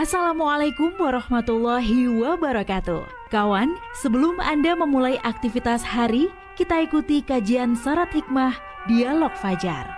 Assalamualaikum warahmatullahi wabarakatuh. Kawan, sebelum Anda memulai aktivitas hari, kita ikuti kajian Syarat Hikmah Dialog Fajar.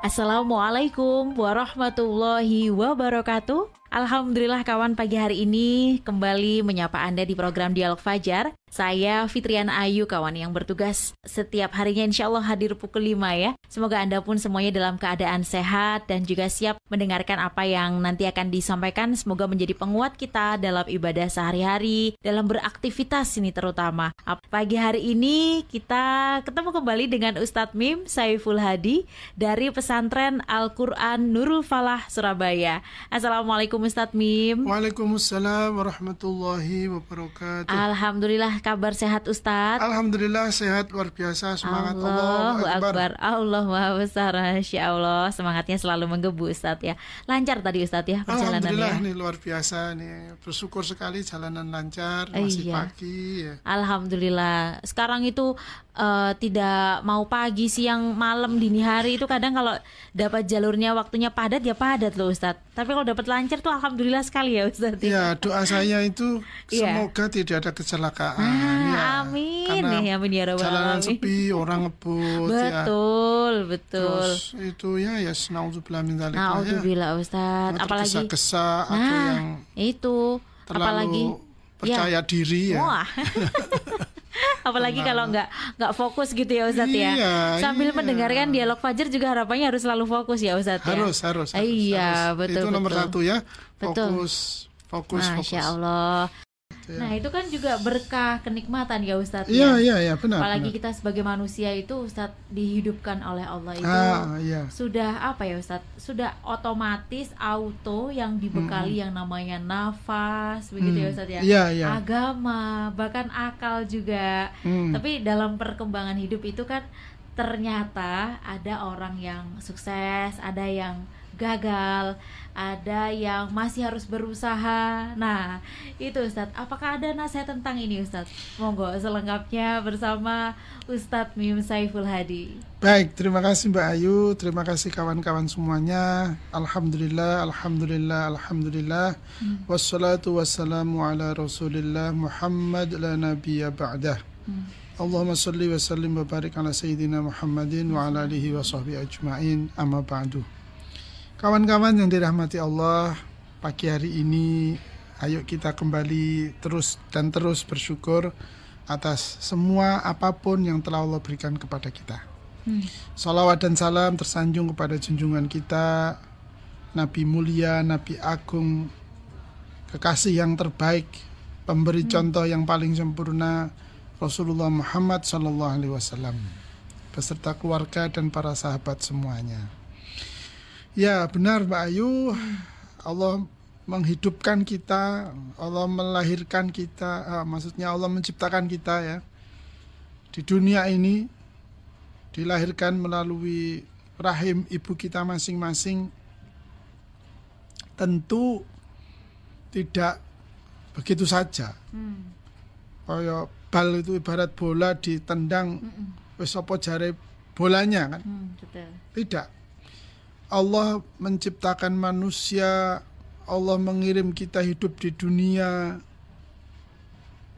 Assalamualaikum warahmatullahi wabarakatuh. Alhamdulillah kawan, pagi hari ini kembali menyapa Anda di program Dialog Fajar. Saya Fitriana Ayu kawan yang bertugas setiap harinya insya Allah hadir pukul 5 ya. Semoga Anda pun semuanya dalam keadaan sehat dan juga siap mendengarkan apa yang nanti akan disampaikan. Semoga menjadi penguat kita dalam ibadah sehari-hari, dalam beraktivitas ini terutama. Pagi hari ini kita ketemu kembali dengan Ustadz Mim Saiful Hadi dari Pesantren Al-Quran Nurul Falah Surabaya. Assalamualaikum Ustadz Mim. Waalaikumsalam warahmatullahi wabarakatuh. Alhamdulillah, kabar sehat Ustadz? Alhamdulillah sehat, luar biasa. Semangat. Allahu Akbar. Allah Maha Besar. Masya Allah, semangatnya selalu menggebu Ustadz ya. Lancar tadi Ustadz ya perjalanannya? Alhamdulillah nih luar biasa nih. Bersyukur sekali jalanan lancar, masih pagi ya. Alhamdulillah. Sekarang itu tidak mau pagi, siang, malam, dini hari itu kadang kalau dapat jalurnya waktunya padat ya padat loh Ustadz. Tapi kalau dapat lancar tuh alhamdulillah sekali ya Ustadz. Ya, doa saya itu semoga tidak ada kecelakaan. Amin. Karena amin ya rabbal jalanan alamin. sepi, orang ngebut Betul. Terus itu ya naudzubillah min dzalik. Naudzubillah Ustadz. Apalagi tergesa-gesa atau yang itu terlalu apalagi percaya diri ya. Wah. Apalagi kalau nggak fokus gitu ya Ustadz ya. Sambil mendengarkan Dialog Fajar juga harapannya harus selalu fokus ya Ustadz ya. Harus. Iya, betul. Itu nomor satu ya. Betul. Fokus. Masya Allah. Nah itu kan juga berkah kenikmatan ya Ustadz. Iya benar. Apalagi kita sebagai manusia itu Ustadz dihidupkan oleh Allah itu sudah apa ya Ustadz? Sudah otomatis auto yang dibekali yang namanya nafas begitu ya Ustadz ya. Iya. Agama, bahkan akal juga. Tapi dalam perkembangan hidup itu kan ternyata ada orang yang sukses, ada yang gagal, ada yang masih harus berusaha. Nah, itu Ustadz, apakah ada nasihat tentang ini Ustadz? Monggo selengkapnya bersama Ustadz Mim Saiful Hadi. Baik, terima kasih Mbak Ayu, terima kasih kawan-kawan semuanya. Alhamdulillah. Wassalatu wassalamu ala Rasulillah Muhammad la nabiyya ba'dah. Allahumma salli wa sallim wa barik ala Sayyidina Muhammadin wa ala alihi wa sahbihi ajma'in, amma ba'du. Kawan-kawan yang dirahmati Allah, pagi hari ini ayo kita kembali terus bersyukur atas semua apapun yang telah Allah berikan kepada kita. Salawat dan salam tersanjung kepada junjungan kita, Nabi mulia, Nabi agung, kekasih yang terbaik, pemberi contoh yang paling sempurna, Rasulullah Muhammad SAW, beserta keluarga dan para sahabat semuanya. Ya benar Mbak Ayu, Allah menghidupkan kita, Allah melahirkan kita, maksudnya Allah menciptakan kita ya. Di dunia ini dilahirkan melalui rahim ibu kita masing-masing. Tentu tidak begitu saja. Kayak bal itu ibarat bola ditendang, wis apa jare bolanya kan? Tidak. Allah menciptakan manusia, Allah mengirim kita hidup di dunia.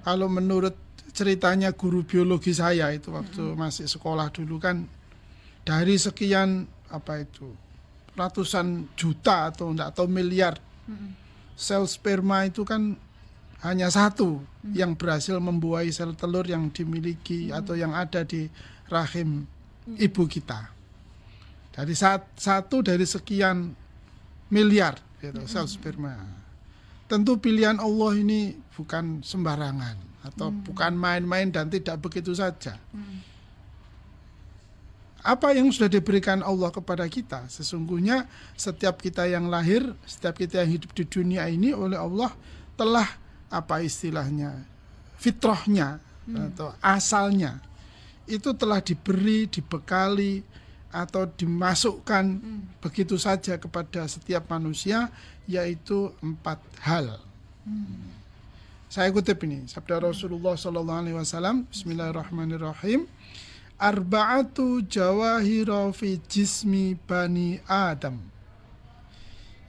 Kalau menurut ceritanya guru biologi saya itu waktu masih sekolah dulu kan, dari sekian ratusan juta atau miliar sel sperma itu kan hanya satu yang berhasil membuahi sel telur yang dimiliki atau yang ada di rahim ibu kita. Dari satu dari sekian miliar gitu, sel sperma. Tentu pilihan Allah ini bukan sembarangan atau bukan main-main dan tidak begitu saja. Apa yang sudah diberikan Allah kepada kita? Sesungguhnya setiap kita yang lahir, setiap kita yang hidup di dunia ini oleh Allah telah fitrahnya atau asalnya itu telah dibekali atau dimasukkan begitu saja kepada setiap manusia, yaitu 4 hal. Saya kutip ini sabda Rasulullah SAW, Bismillahirrahmanirrahim. Arba'atu jawahira fi jismi bani Adam.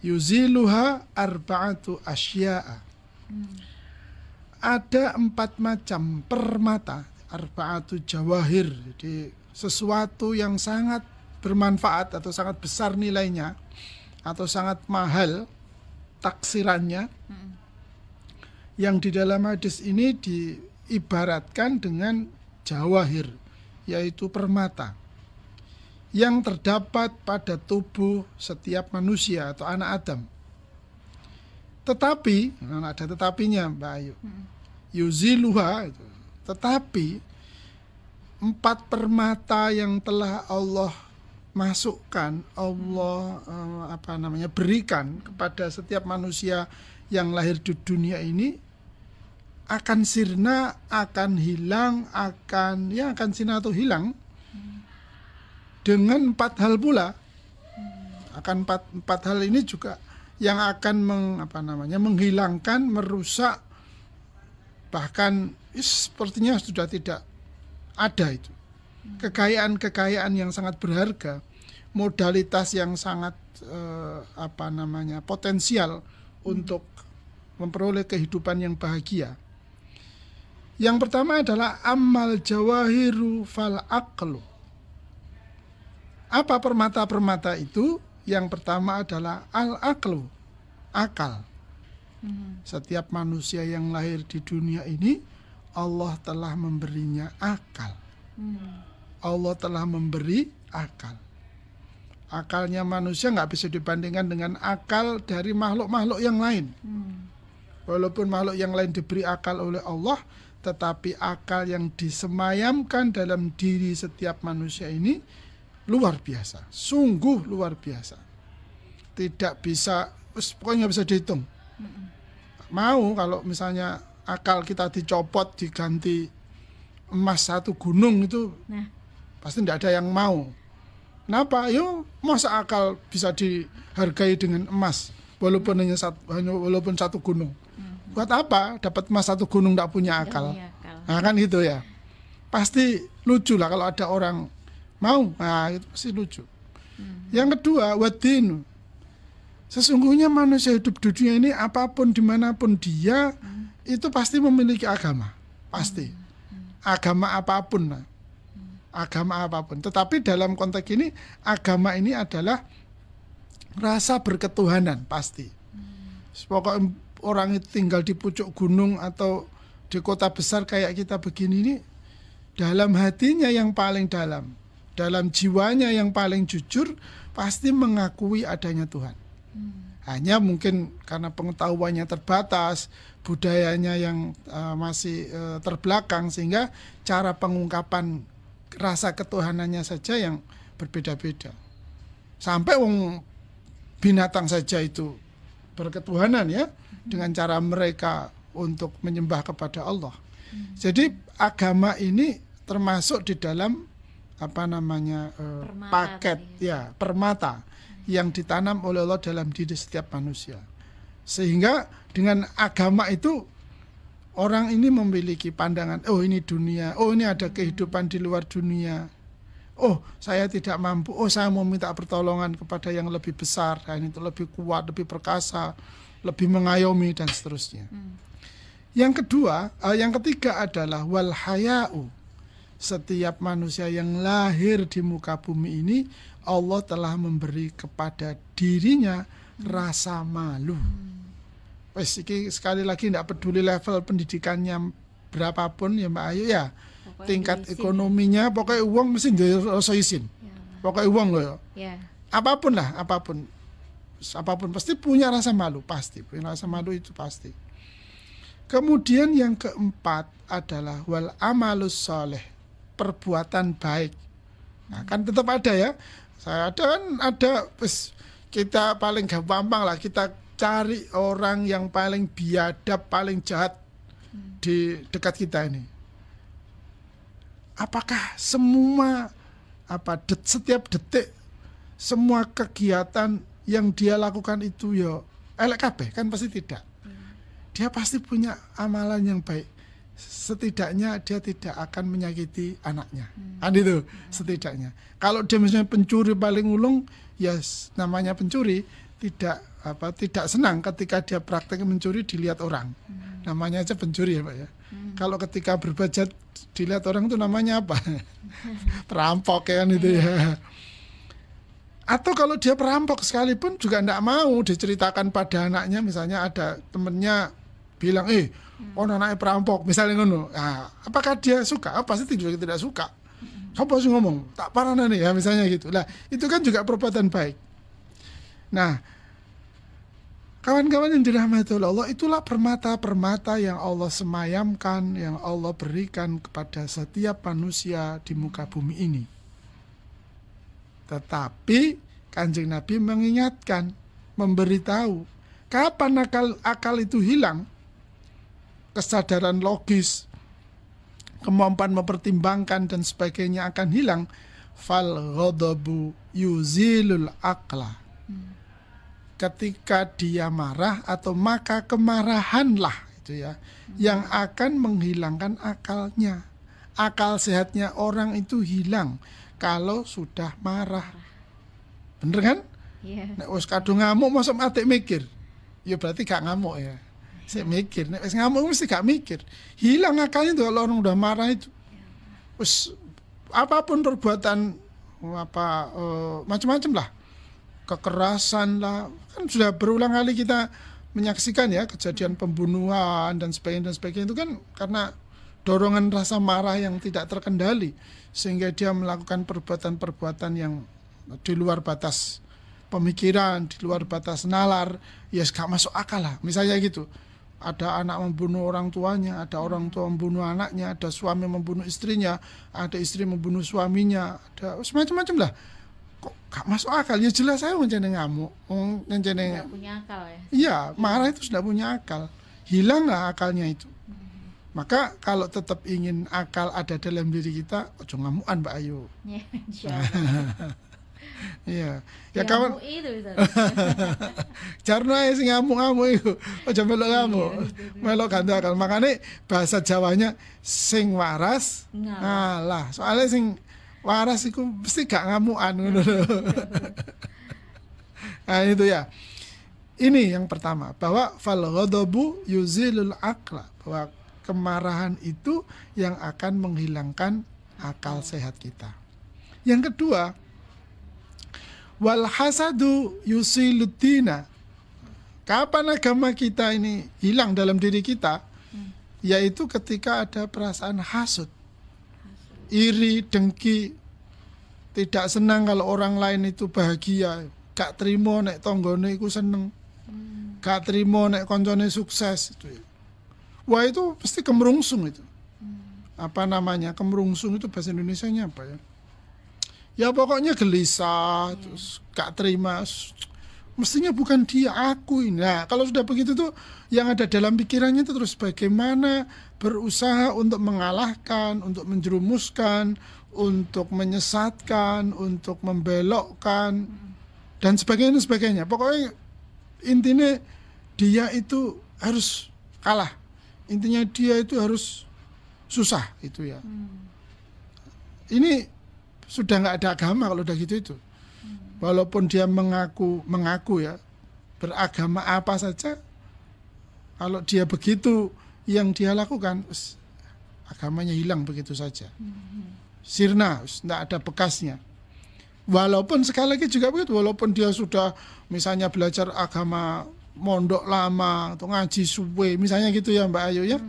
yuziluha arba'atu asya'a. Ada 4 macam permata, arba'atu jawahir. Jadi sesuatu yang sangat bermanfaat atau sangat besar nilainya atau sangat mahal taksirannya, yang di dalam hadis ini diibaratkan dengan jawahir, yaitu permata yang terdapat pada tubuh setiap manusia atau anak Adam. Tetapi, ada tetapinya Mbak Ayu, yuziluha, tetapi 4 permata yang telah Allah masukkan, Allah berikan kepada setiap manusia yang lahir di dunia ini akan sirna, akan hilang, akan sirna atau hilang dengan 4 hal pula. Akan 4 hal ini juga yang akan menghilangkan, merusak, bahkan sepertinya sudah tidak ada itu. Kekayaan-kekayaan yang sangat berharga, modalitas yang sangat potensial untuk memperoleh kehidupan yang bahagia. Yang pertama adalah amal jawahiru fal aqlu. Apa permata-permata itu? Yang pertama adalah al-aqlu, akal. Setiap manusia yang lahir di dunia ini, Allah telah memberinya akal. Allah telah memberi akal. Akalnya manusia nggak bisa dibandingkan dengan akal dari makhluk-makhluk yang lain. Walaupun makhluk yang lain diberi akal oleh Allah, tetapi akal yang disemayamkan dalam diri setiap manusia ini luar biasa, sungguh luar biasa. Tidak bisa, pokoknya nggak bisa dihitung. Mau kalau misalnya akal kita dicopot, diganti emas 1 gunung itu, pasti tidak ada yang mau. Kenapa? Masa akal bisa dihargai dengan emas walaupun walaupun 1 gunung. Buat apa? Dapat emas 1 gunung tidak punya akal. Nah kan gitu ya. Pasti lucu lah kalau ada orang mau. Nah itu pasti lucu. Yang kedua, wadin. Sesungguhnya manusia hidup di dunia ini apapun dimanapun dia itu pasti memiliki agama. Pasti. Agama apapun lah. Agama apapun. Tetapi dalam konteks ini, agama ini adalah rasa berketuhanan, pasti. Pokoknya orang itu tinggal di pucuk gunung atau di kota besar kayak kita begini ini, dalam hatinya yang paling dalam jiwanya yang paling jujur, pasti mengakui adanya Tuhan. Hanya mungkin karena pengetahuannya terbatas, budayanya yang masih terbelakang, sehingga cara pengungkapan rasa ketuhanannya saja yang berbeda-beda. Sampai binatang saja itu berketuhanan ya, dengan cara mereka untuk menyembah kepada Allah. Jadi agama ini termasuk di dalam paket ya, permata yang ditanam oleh Allah dalam diri setiap manusia. Sehingga dengan agama itu orang ini memiliki pandangan, oh ini dunia, oh ini ada kehidupan di luar dunia. Oh saya tidak mampu, oh saya mau minta pertolongan kepada yang lebih besar, yang itu lebih kuat, lebih perkasa, lebih mengayomi dan seterusnya. Yang ketiga adalah wal haya'u. Setiap manusia yang lahir di muka bumi ini, Allah telah memberi kepada dirinya rasa malu. Sekali lagi tidak peduli level pendidikannya berapapun ya Mbak Ayu ya, pokoknya tingkat ekonominya, pokoknya uang mesti rasa izin. Pokoknya uang loh ya. Apapun pasti punya rasa malu, pasti punya rasa malu, itu pasti. Kemudian yang keempat adalah wal amalus soleh, perbuatan baik. Nah, kan tetap ada ya. Kita paling gampang lah, kita cari orang yang paling biadab, paling jahat di dekat kita ini. Apakah setiap detik, semua kegiatan yang dia lakukan itu ya elek kabeh? Kan pasti tidak. Dia pasti punya amalan yang baik. Setidaknya dia tidak akan menyakiti anaknya. Kan itu setidaknya. Kalau dia misalnya pencuri paling ulung, ya namanya pencuri, tidak senang ketika dia praktek mencuri dilihat orang. Namanya aja pencuri ya Pak ya. Kalau ketika berbajat dilihat orang itu namanya apa? Perampok kan itu ya. Atau kalau dia perampok sekalipun juga tidak mau diceritakan pada anaknya, misalnya ada temennya bilang, anaknya perampok, misalnya ngono. Nah, apakah dia suka? Pasti juga tidak suka. Apa sih ngomong? Tak parah nih ya, misalnya gitu. Lah, itu kan juga perbuatan baik. Nah, kawan-kawan yang dirahmati oleh Allah, itulah permata-permata yang Allah semayamkan, yang Allah berikan kepada setiap manusia di muka bumi ini. Tetapi Kanjeng Nabi mengingatkan, memberitahu, kapan akal itu hilang, kesadaran logis, kemampuan mempertimbangkan dan sebagainya akan hilang. Fal ghadabu yuzilul aqla. Ketika dia marah atau maka kemarahanlah itu ya yang akan menghilangkan akalnya. Akal sehatnya orang itu hilang kalau sudah marah. Bener kan? Iya. Nek wis kadung ngamuk mosok atik mikir. Ya berarti gak ngamuk ya. Sik mikir, nek wis ngamuk mesti gak mikir. Hilang akalnya tuh kalau orang udah marah itu. Wis apapun perbuatan macam-macam lah. Kekerasan lah. Kan sudah berulang kali kita menyaksikan ya kejadian pembunuhan dan sebagainya itu kan karena dorongan rasa marah yang tidak terkendali sehingga dia melakukan perbuatan-perbuatan yang di luar batas pemikiran, di luar batas nalar, ya gak masuk akal lah. Misalnya gitu, ada anak membunuh orang tuanya, ada orang tua membunuh anaknya, ada suami membunuh istrinya, ada istri membunuh suaminya, ada semacam-macam lah. Kok gak masuk akal? Ya jelas saya mencene ngamuk, mencene Gak punya akal ya. Iya, marah itu sudah punya akal. Hilanglah akalnya itu. Maka kalau tetap ingin akal ada dalam diri kita, ojo ngamukan Mbak Ayu. Ya, insyaallah. Iya. Ya kawan. Itu bisa. Jarno ae sing ngamuk-ngamuk iku. Ojo melok ngamuk. Melok ganti akal. Makane bahasa Jawanya sing waras ngalah. Soalnya sing waras iku mesti gak ngamukan ngono lho. Nah itu ya. Ini yang pertama, bahwa fal ghadabu yuzilul aqla, bahwa kemarahan itu yang akan menghilangkan akal sehat kita. Yang kedua, wal hasadu yusiluddina. Kapan agama kita ini hilang dalam diri kita? Yaitu ketika ada perasaan hasud, iri, dengki, tidak senang kalau orang lain itu bahagia, gak terima nek tonggone iku seneng, gak terima nek koncone sukses itu ya. Wah itu pasti kemerungsung itu. Apa namanya? Kemerungsung itu bahasa Indonesianya apa ya? Ya pokoknya gelisah, terus gak terima. Mestinya bukan dia, aku ini. Nah kalau sudah begitu tuh yang ada dalam pikirannya itu terus bagaimana berusaha untuk mengalahkan, untuk menjerumuskan, untuk menyesatkan, untuk membelokkan, dan sebagainya. Pokoknya intinya dia itu harus kalah. Intinya dia itu harus susah itu ya. Ini sudah nggak ada agama kalau udah gitu itu. Walaupun dia mengaku ya beragama apa saja, kalau dia begitu yang dia lakukan, agamanya hilang begitu saja. Sirna, nggak ada bekasnya. Walaupun sekali lagi juga begitu, walaupun dia sudah misalnya belajar agama mondok lama atau ngaji suwe misalnya gitu ya Mbak Ayu ya.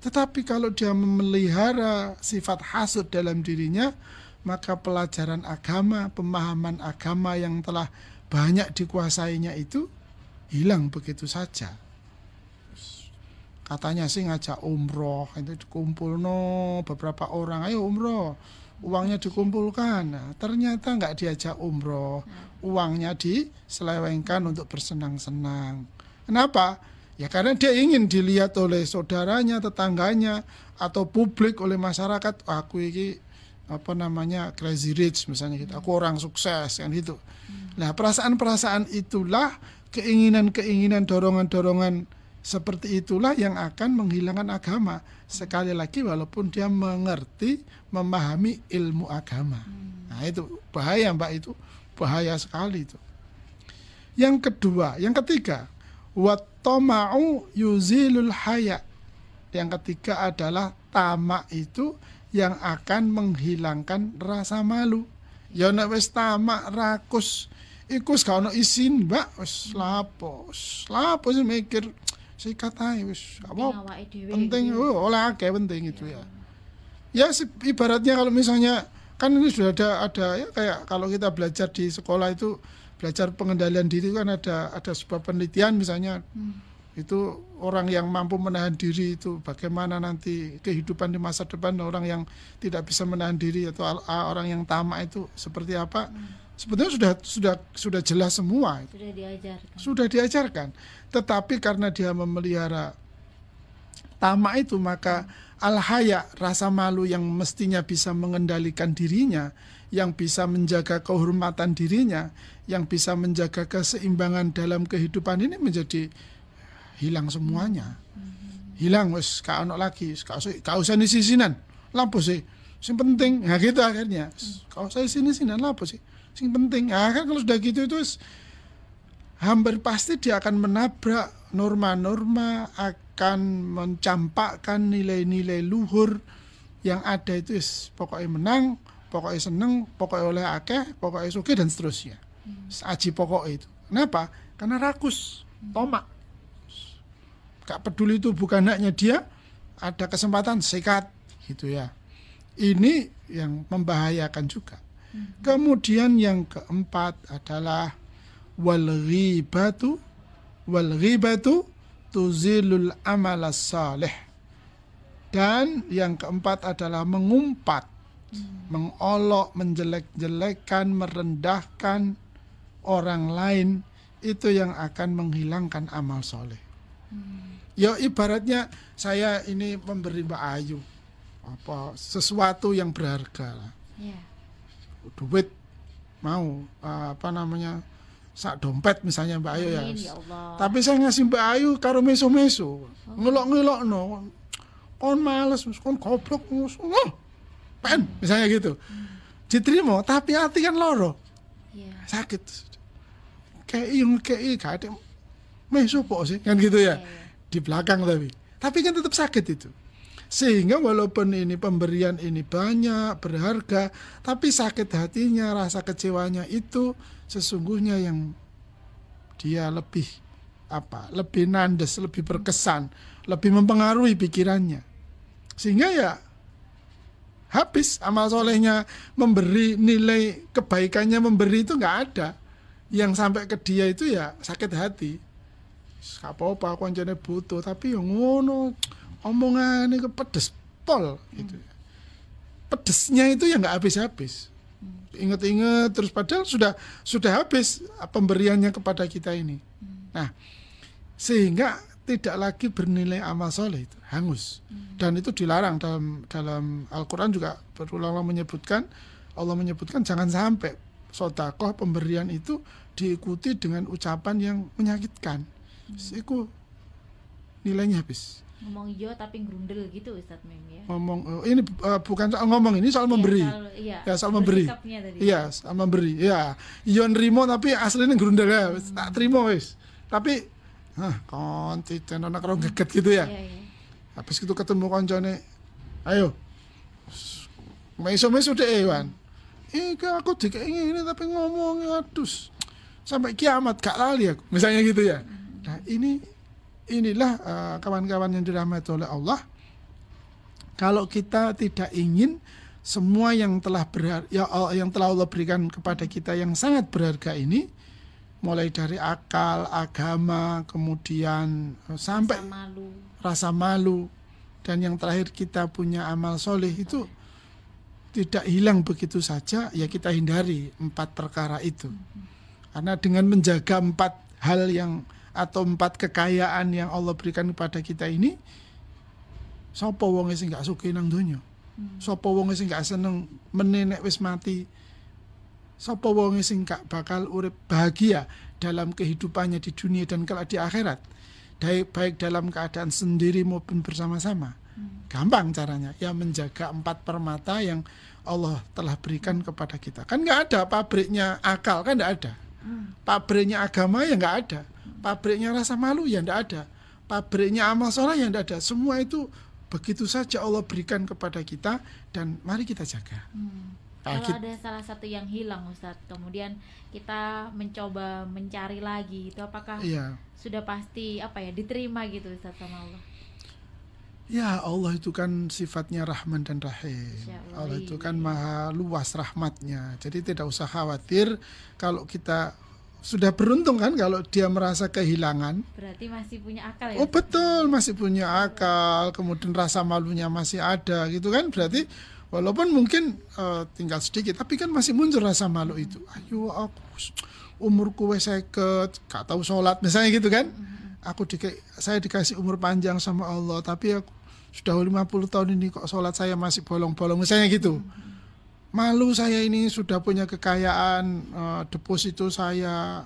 Tetapi kalau dia memelihara sifat hasud dalam dirinya, maka pelajaran agama, pemahaman agama yang telah banyak dikuasainya itu hilang begitu saja. Katanya sih ngajak umroh, itu dikumpul beberapa orang, ayo umroh, uangnya dikumpulkan. Nah, ternyata nggak diajak umroh, uangnya diselewengkan untuk bersenang-senang. Kenapa? Ya karena dia ingin dilihat oleh saudaranya, tetangganya, atau publik, oleh masyarakat. Aku ini crazy rich misalnya gitu. Aku orang sukses kan gitu. Nah, perasaan-perasaan itulah, keinginan-keinginan, dorongan-dorongan seperti itulah yang akan menghilangkan agama. Sekali lagi walaupun dia mengerti, memahami ilmu agama. Nah, itu bahaya Mbak, itu bahaya sekali itu. Yang kedua, yang ketiga, wattama'u yuzilul haya. Yang ketiga adalah tamak itu yang akan menghilangkan rasa malu. Ya nek wis tamak rakus iku wis gak ono isin, Mbak, wis lapo sih mikir sikat ae wis apa penting oleh akeh penting itu ya. Ya ibaratnya kalau misalnya kan ini sudah ada ya kayak kalau kita belajar di sekolah itu belajar pengendalian diri kan ada sebuah penelitian misalnya itu orang yang mampu menahan diri itu bagaimana nanti kehidupan di masa depan, orang yang tidak bisa menahan diri atau orang yang tamak itu seperti apa. Sebetulnya sudah jelas semua. Sudah diajarkan. Tetapi karena dia memelihara tamak itu maka al-haya, rasa malu yang mestinya bisa mengendalikan dirinya, yang bisa menjaga kehormatan dirinya, yang bisa menjaga keseimbangan dalam kehidupan ini menjadi hilang semuanya. Hilang wis gak ono lagi, gak usah sisinan. Lapo sih? Sing penting. Nah gitu akhirnya. Gak usah sisinan lapo sih? Sing penting. Nah kan kalau sudah gitu itu hampir pasti dia akan menabrak norma-norma, akan mencampakkan nilai-nilai luhur yang ada itu pokoknya menang, pokoknya seneng, pokoknya oleh akeh, pokoknya suke dan seterusnya. Aji pokok itu. Kenapa? Karena rakus, tomak. Gak peduli itu bukan haknya dia, ada kesempatan sikat gitu ya. Ini yang membahayakan juga. Kemudian yang keempat adalah wal ghibatu tuzilul amal salih. Dan yang keempat adalah mengumpat, mengolok, menjelek-jelekan, merendahkan orang lain, itu yang akan menghilangkan amal soleh. Ya ibaratnya saya ini memberi Mbak Ayu sesuatu yang berharga lah. Duit mau sak dompet misalnya Mbak Ayu ya. Tapi saya ngasih Mbak Ayu karo meso-meso. Ngelok-ngelokno. Kon males, kon goblok, pen misalnya gitu. Diterima tapi hati kan loro. Sakit. Kayak gak ada meso kok sih kan gitu ya. Di belakang tapi kan tetap sakit itu. Sehingga walaupun ini pemberian ini banyak, berharga, tapi sakit hatinya, rasa kecewanya itu sesungguhnya yang dia lebih nandes, lebih berkesan, lebih mempengaruhi pikirannya. Sehingga ya habis amal solehnya, memberi nilai kebaikannya, memberi itu nggak ada. Yang sampai ke dia itu ya sakit hati. Gak apa-apa aku anjane butuh, tapi yang ngono omongannya pedes pol gitu. Pedesnya itu ya nggak habis-habis. Ingat-ingat terus padahal sudah habis pemberiannya kepada kita ini. Nah, sehingga tidak lagi bernilai amal soleh itu hangus. Dan itu dilarang dalam Al-Qur'an juga berulang-ulang menyebutkan, Allah menyebutkan jangan sampai sedekah pemberian itu diikuti dengan ucapan yang menyakitkan. Itu nilainya habis. Ngomong iya tapi grundel gitu Ustaz Mem ya. Ngomong ini bukan soal ngomong, ini soal memberi. Soal memberi. Iya, soal memberi. Ya, iya nrimo tapi aslinya grundel ya. Tak terima wis. Tapi konti tenan karo geget gitu ya. Habis itu ketemu koncone. Ayo. Meso-meso deh Wan. Aku dikei ini tapi ngomong adus. Sampai kiamat gak lali aku. Misalnya gitu ya. Nah, inilah kawan-kawan yang dirahmati oleh Allah. Kalau kita tidak ingin semua yang telah Allah berikan kepada kita yang sangat berharga ini, mulai dari akal, agama, kemudian sampai rasa malu, dan yang terakhir kita punya amal soleh itu tidak hilang begitu saja, ya kita hindari 4 perkara itu. Karena dengan menjaga 4 hal atau 4 kekayaan yang Allah berikan kepada kita ini, sapa wong sing gak sugih nang donya? Sapa wong sing gak seneng menenek wis mati? Sapa wong sing gak bakal urip bahagia dalam kehidupannya di dunia dan kelak di akhirat? Baik dalam keadaan sendiri maupun bersama-sama. Gampang caranya, ya menjaga 4 permata yang Allah telah berikan kepada kita. Kan gak ada pabriknya akal, kan gak ada. Pabriknya agama ya nggak ada. Pabriknya rasa malu ya nggak ada. Pabriknya amal soleh ya nggak ada. Semua itu begitu saja Allah berikan kepada kita dan mari kita jaga. Kalau ada salah satu yang hilang Ustadz, kemudian kita mencoba mencari lagi, itu apakah sudah pasti diterima gitu Ustadz sama Allah? Ya, Allah itu kan sifatnya Rahman dan Rahim. Allah itu kan maha luas rahmatnya. Jadi tidak usah khawatir kalau kita sudah beruntung kan kalau dia merasa kehilangan. Berarti masih punya akal ya? Oh betul, masih punya akal. Kemudian rasa malunya masih ada gitu kan. Berarti walaupun mungkin tinggal sedikit, tapi kan masih muncul rasa malu itu. Ayo aku umurku wes 50, gak tahu sholat misalnya gitu kan. Saya dikasih umur panjang sama Allah, tapi aku sudah 50 tahun ini kok sholat saya masih bolong-bolong misalnya gitu. Malu saya ini sudah punya kekayaan, deposito saya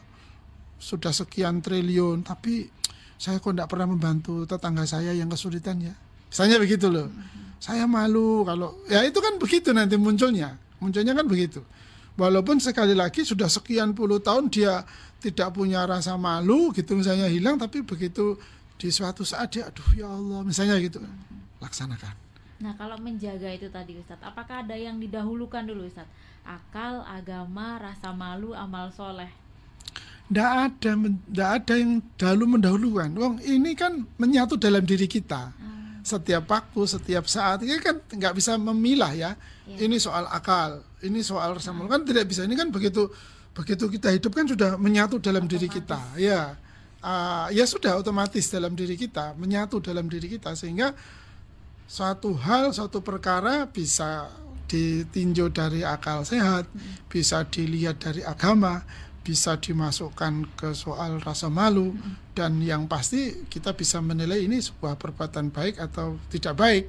sudah sekian triliun, tapi saya kok tidak pernah membantu tetangga saya yang kesulitan ya. Misalnya begitu loh. Saya malu kalau, ya itu kan begitu nanti munculnya kan begitu. Walaupun sekali lagi sudah sekian puluh tahun dia tidak punya rasa malu gitu misalnya hilang, tapi begitu di suatu saat dia aduh ya Allah misalnya gitu, laksanakan. Nah kalau menjaga itu tadi Ustadz, apakah ada yang didahulukan dulu Ustadz? Akal, agama, rasa malu, amal soleh? Tidak ada yang mendahulukan. Wong ini kan menyatu dalam diri kita. Setiap waktu, setiap saat, ini kan nggak bisa memilah ya. Ini soal akal, ini soal rasa malu kan tidak bisa. Ini kan begitu kita hidup kan sudah menyatu dalam diri kita. Ya sudah otomatis dalam diri kita, menyatu dalam diri kita sehingga suatu perkara bisa ditinjau dari akal sehat, bisa dilihat dari agama, bisa dimasukkan ke soal rasa malu, dan yang pasti kita bisa menilai ini sebuah perbuatan baik atau tidak baik.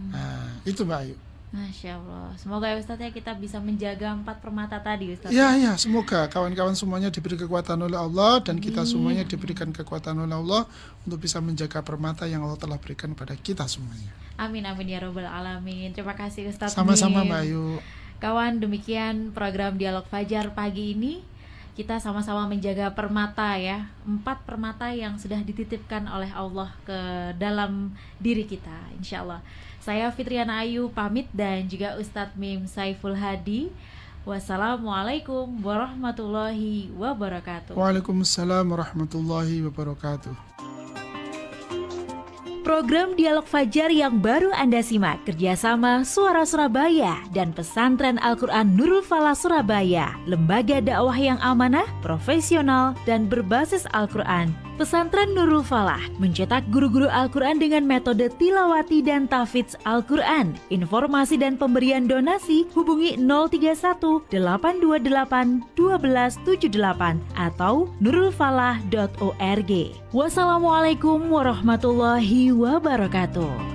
Nah, itu Mbak Ayu. Masya Allah. Semoga ya Ustadz ya kita bisa menjaga 4 permata tadi Ustadz. Ya, semoga kawan-kawan semuanya diberi kekuatan oleh Allah dan kita semuanya diberikan kekuatan oleh Allah untuk bisa menjaga permata yang Allah telah berikan pada kita semuanya. Amin ya rabbal alamin. Terima kasih Ustadz. Sama-sama Mbak Ayu. Kawan, demikian program Dialog Fajar pagi ini. Kita sama-sama menjaga permata ya, 4 permata yang sudah dititipkan oleh Allah ke dalam diri kita, insya Allah. Saya Fitriana Ayu pamit dan juga Ustadz Mim Saiful Hadi. Wassalamualaikum warahmatullahi wabarakatuh. Waalaikumsalam warahmatullahi wabarakatuh. Program Dialog Fajar yang baru Anda simak kerjasama Suara Surabaya dan Pesantren Al-Quran Nurul Falah Surabaya, lembaga dakwah yang amanah, profesional, dan berbasis Al-Quran. Pesantren Nurul Falah mencetak guru-guru Al-Quran dengan metode tilawati dan tahfidz Al-Quran. Informasi dan pemberian donasi hubungi 031 828 1278 atau nurulfalah.org. Wassalamualaikum warahmatullahi wabarakatuh.